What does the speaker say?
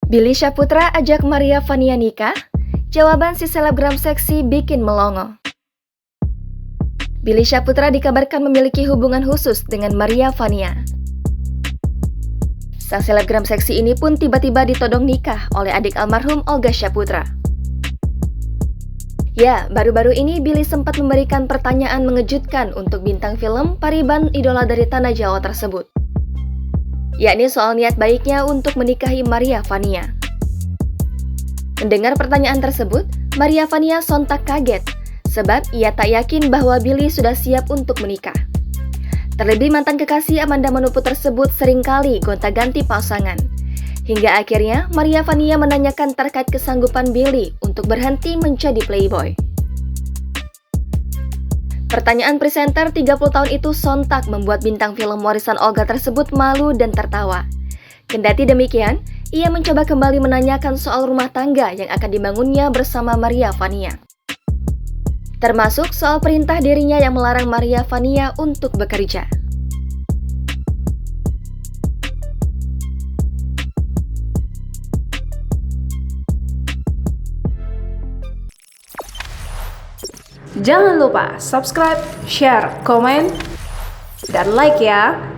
Billy Syahputra ajak Maria Vania nikah? Jawaban si selebgram seksi bikin melongo. Billy Syahputra dikabarkan memiliki hubungan khusus dengan Maria Vania. Sang selebgram seksi ini pun tiba-tiba ditodong nikah oleh adik almarhum Olga Syahputra. Ya, baru-baru ini Billy sempat memberikan pertanyaan mengejutkan untuk bintang film Pariban idola dari tanah Jawa tersebut, yakni soal niat baiknya untuk menikahi Maria Vania. Mendengar pertanyaan tersebut, Maria Vania sontak kaget, sebab ia tak yakin bahwa Billy sudah siap untuk menikah. Terlebih mantan kekasih Amanda Manopo tersebut seringkali gonta-ganti pasangan. Hingga akhirnya Maria Vania menanyakan terkait kesanggupan Billy untuk berhenti menjadi playboy. Pertanyaan presenter 30 tahun itu sontak membuat bintang film warisan Olga tersebut malu dan tertawa. Kendati demikian, ia mencoba kembali menanyakan soal rumah tangga yang akan dibangunnya bersama Maria Vania. Termasuk soal perintah dirinya yang melarang Maria Vania untuk bekerja. Jangan lupa subscribe, share, komen, dan like ya!